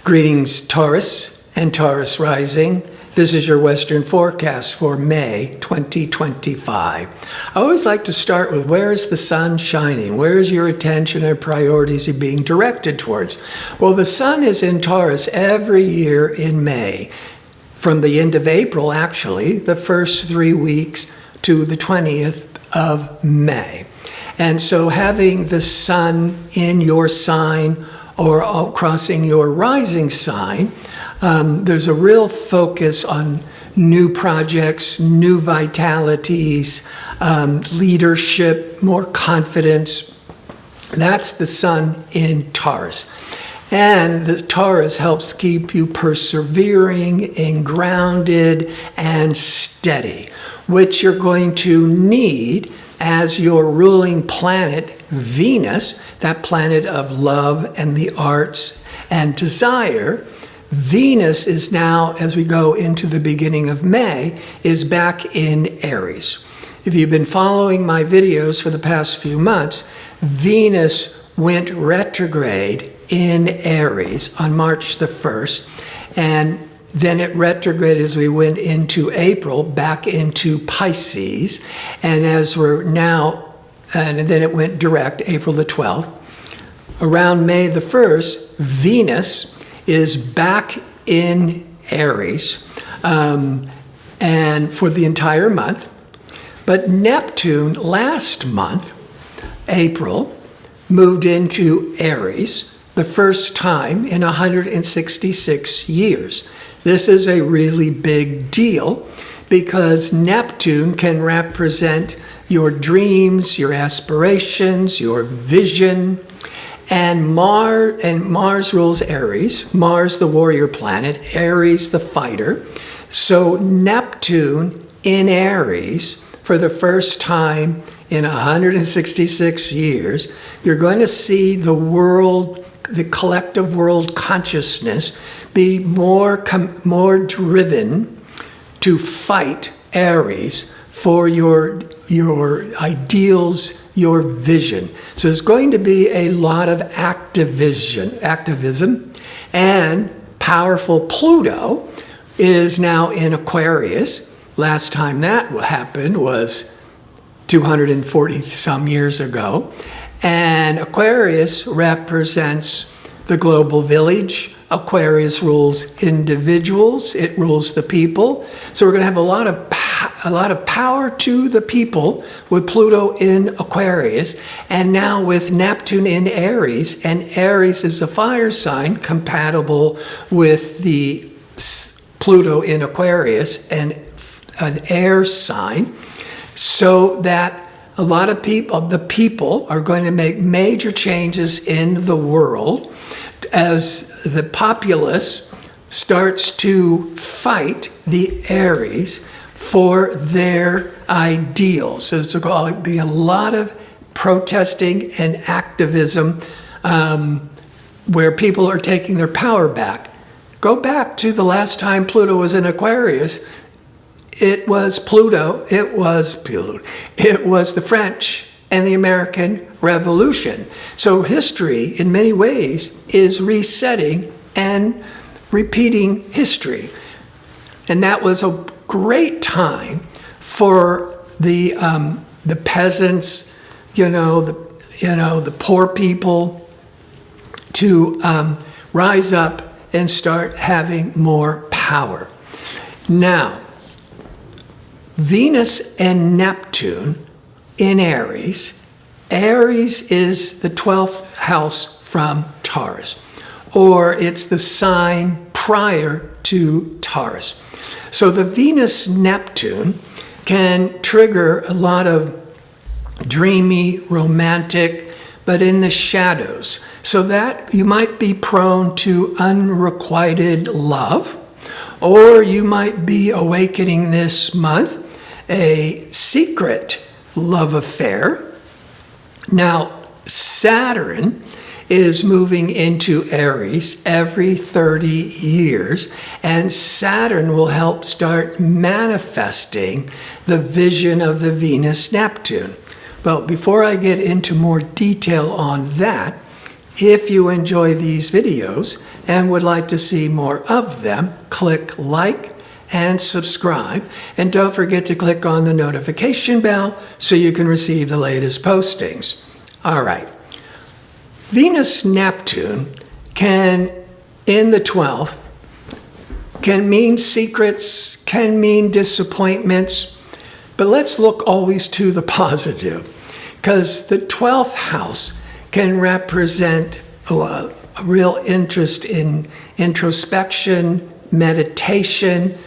Greetings, Taurus and Taurus rising. This is your Western forecast for May 2025. I always like to start with where is the sun shining? Where is your attention and priorities being directed towards? Well, the sun is in Taurus every year in May. From the end of April, actually, the first 3 weeks to the 20th of May. And so having the sun in your sign or crossing your rising sign, there's a real focus on new projects, new vitalities, leadership, more confidence. That's the sun in Taurus. And the Taurus helps keep you persevering and grounded and steady, which you're going to need as your ruling planet, Venus, that planet of love and the arts and desire. Venus is now, as we go into the beginning of May, is back in Aries. If you've been following my videos for the past few months, Venus went retrograde in Aries on March the 1st, and then it retrograded as we went into April, back into Pisces, and as we're now, and then it went direct April the 12th. Around May the 1st, Venus is back in Aries, and for the entire month. But Neptune last month, April, moved into Aries the first time in 166 years. This is a really big deal because Neptune can represent your dreams, your aspirations, your vision. And Mars rules Aries. Mars, the warrior planet, Aries, the fighter. So Neptune in Aries, for the first time in 166 years, you're going to see the world, the collective world consciousness be more driven to fight Aries for your ideals, your vision. So there's going to be a lot of activism, and powerful Pluto is now in Aquarius. Last time that happened was 240 some years ago. And Aquarius represents the global village. Aquarius rules individuals. It rules the people. So we're going to have a lot of power to the people with Pluto in Aquarius, and now with Neptune in Aries, and Aries is a fire sign compatible with the Pluto in Aquarius and an air sign, so that a lot of people, the people are going to make major changes in the world as the populace starts to fight the Aries for their ideals. So there's going to be a lot of protesting and activism where people are taking their power back. Go back to the last time Pluto was in Aquarius. It was the French and the American Revolution. So history, in many ways, is resetting and repeating history. And that was a great time for the peasants, the poor people to rise up and start having more power. Now, Venus and Neptune in Aries. Aries is the 12th house from Taurus, or it's the sign prior to Taurus. So the Venus-Neptune can trigger a lot of dreamy, romantic, but in the shadows. So that you might be prone to unrequited love, or you might be awakening this month a secret love affair. Now, Saturn is moving into Aries every 30 years, and Saturn will help start manifesting the vision of the Venus-Neptune. Well, before I get into more detail on that, If you enjoy these videos and would like to see more of them, click like and subscribe. And don't forget to click on the notification bell so you can receive the latest postings. All right. Venus-Neptune can, in the 12th, can mean secrets, can mean disappointments, but let's look always to the positive, because the 12th house can represent a real interest in introspection, meditation,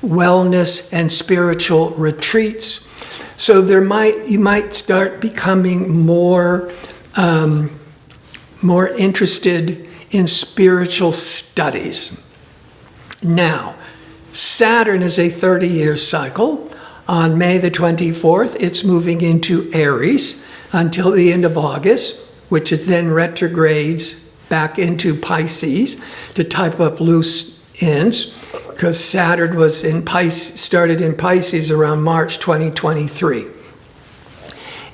wellness, and spiritual retreats. So you might start becoming more interested in spiritual studies. Now, Saturn is a 30-year cycle. On May the 24th, it's moving into Aries until the end of August, which it then retrogrades back into Pisces to type up loose ends, because Saturn was started in Pisces around March 2023.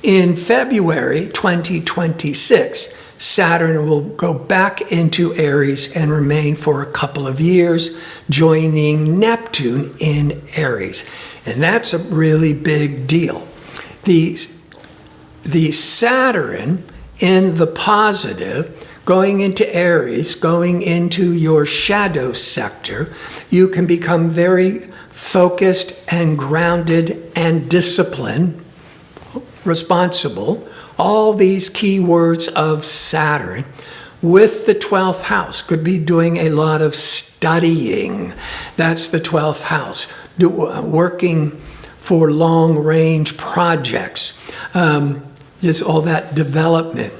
In February 2026, Saturn will go back into Aries and remain for a couple of years, joining Neptune in Aries. And that's a really big deal. The Saturn in the positive, going into Aries, going into your shadow sector, you can become very focused and grounded and disciplined, responsible. All these key words of Saturn with the 12th house. Could be doing a lot of studying. That's the 12th house. Working for long-range projects. Just all that development.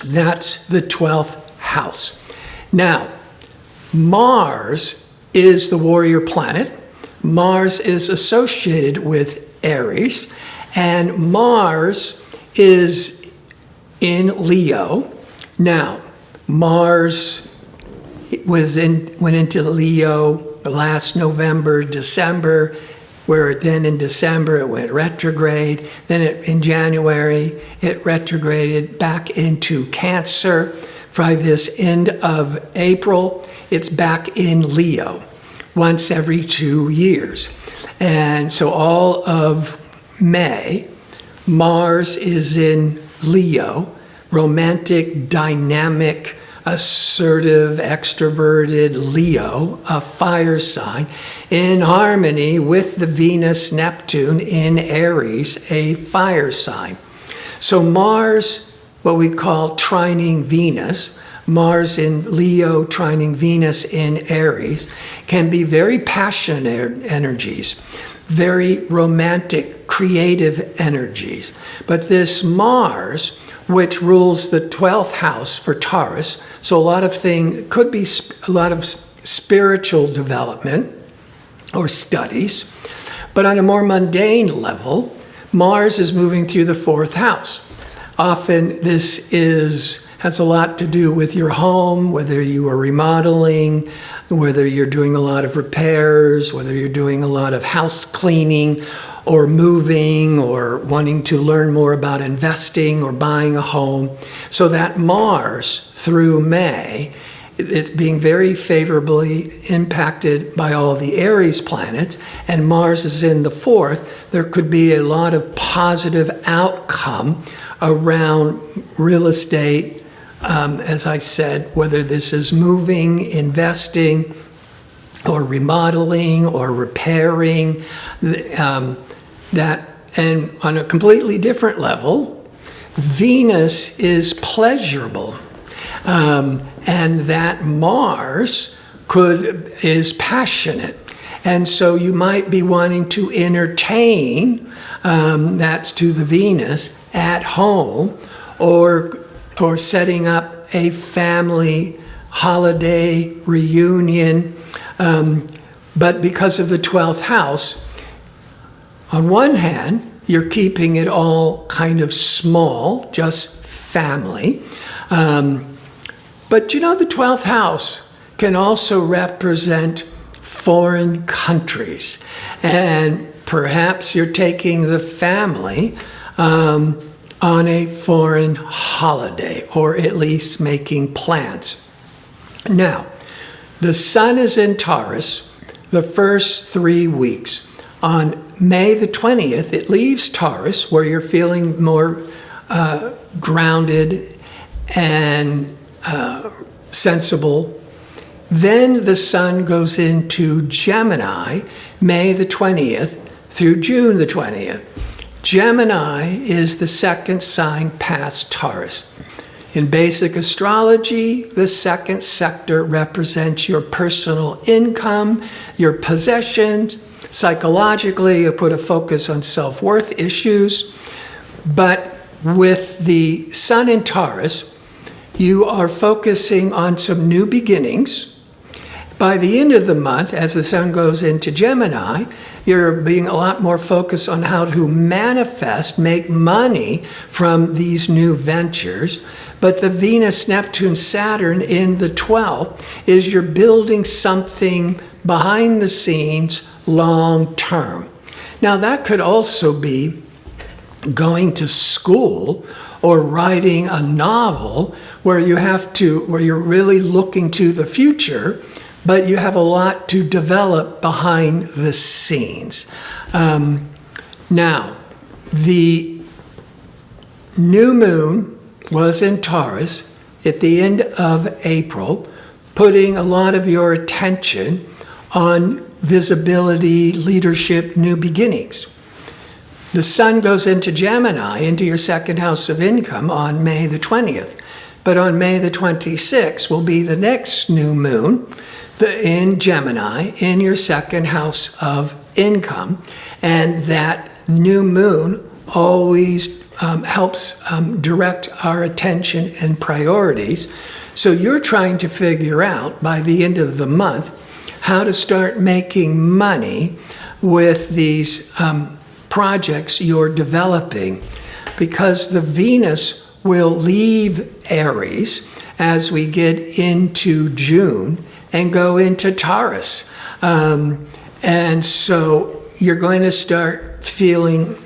That's the 12th house. Now, Mars is the warrior planet. Mars is associated with Aries, and Mars is in Leo. Now, Mars went into Leo last November, December, where then in December it went retrograde. Then in January, it retrograded back into Cancer. By this end of April, it's back in Leo once every 2 years. And so all of May, Mars is in Leo, romantic, dynamic, assertive, extroverted Leo, a fire sign, in harmony with the Venus-Neptune in Aries, a fire sign. So Mars, what we call trining Venus, Mars in Leo trining Venus in Aries, can be very passionate energies, very romantic, creative energies. But this Mars, which rules the 12th house for Taurus, so could be a lot of spiritual development or studies. But on a more mundane level, Mars is moving through the 4th house. Often this has a lot to do with your home, whether you are remodeling, whether you're doing a lot of repairs, whether you're doing a lot of house cleaning or moving or wanting to learn more about investing or buying a home. So that Mars through May, it's being very favorably impacted by all the Aries planets, and Mars is in the 4th. There could be a lot of positive outcome around real estate, as I said, whether this is moving, investing, or remodeling, or repairing, and on a completely different level, Venus is pleasurable, and that Mars is passionate, and so you might be wanting to entertain. That's to the Venus at home, or setting up a family holiday reunion. But because of the 12th house, on one hand, you're keeping it all kind of small, just family. But the 12th house can also represent foreign countries. And perhaps you're taking the family on on a foreign holiday, or at least making plans. Now, the sun is in Taurus the first 3 weeks. On May the 20th, it leaves Taurus, where you're feeling more grounded and sensible. Then the sun goes into Gemini, May the 20th through June the 20th. Gemini is the second sign past Taurus. In basic astrology, the second sector represents your personal income, your possessions. Psychologically, you put a focus on self-worth issues. But with the sun in Taurus, you are focusing on some new beginnings. By the end of the month, as the sun goes into Gemini, you're being a lot more focused on how to manifest, make money from these new ventures. But the Venus, Neptune, Saturn in the 12th is you're building something behind the scenes long term. Now, that could also be going to school or writing a novel where you're really looking to the future, but you have a lot to develop behind the scenes. Now, the new moon was in Taurus at the end of April, putting a lot of your attention on visibility, leadership, new beginnings. The sun goes into Gemini, into your second house of income on May the 20th. But on May the 26th will be the next new moon in Gemini, in your second house of income. And that new moon always helps direct our attention and priorities. So you're trying to figure out by the end of the month how to start making money with these projects you're developing, because the Venus will leave Aries as we get into June and go into Taurus. And so you're going to start feeling,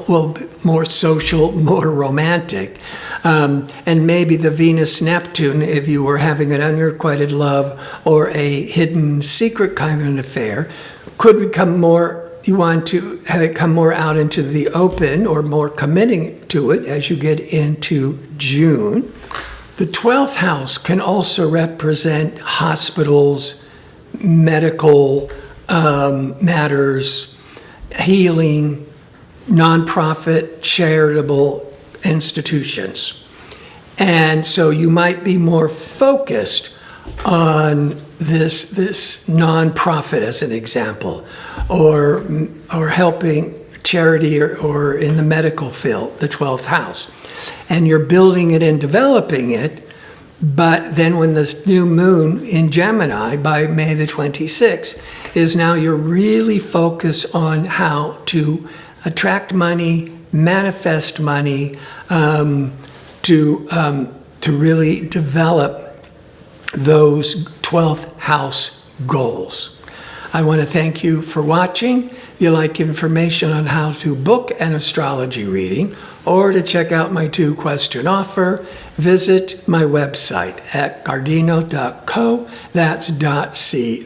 well, more social, more romantic. And maybe the Venus-Neptune, if you were having an unrequited love or a hidden secret kind of an affair, could become more, you want to have it come more out into the open or more committing to it as you get into June. The 12th house can also represent hospitals, medical matters, healing, nonprofit, charitable institutions. And so you might be more focused on this nonprofit as an example, or helping charity or in the medical field, the 12th house. And you're building it and developing it, but then when this new moon in Gemini by May the 26th is now you're really focused on how to attract money, manifest money, to really develop those 12th house goals. I want to thank you for watching. If you like information on how to book an astrology reading or to check out my 2-question offer, visit my website at gardino.co. That's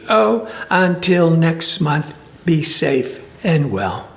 .co. Until next month, be safe and well.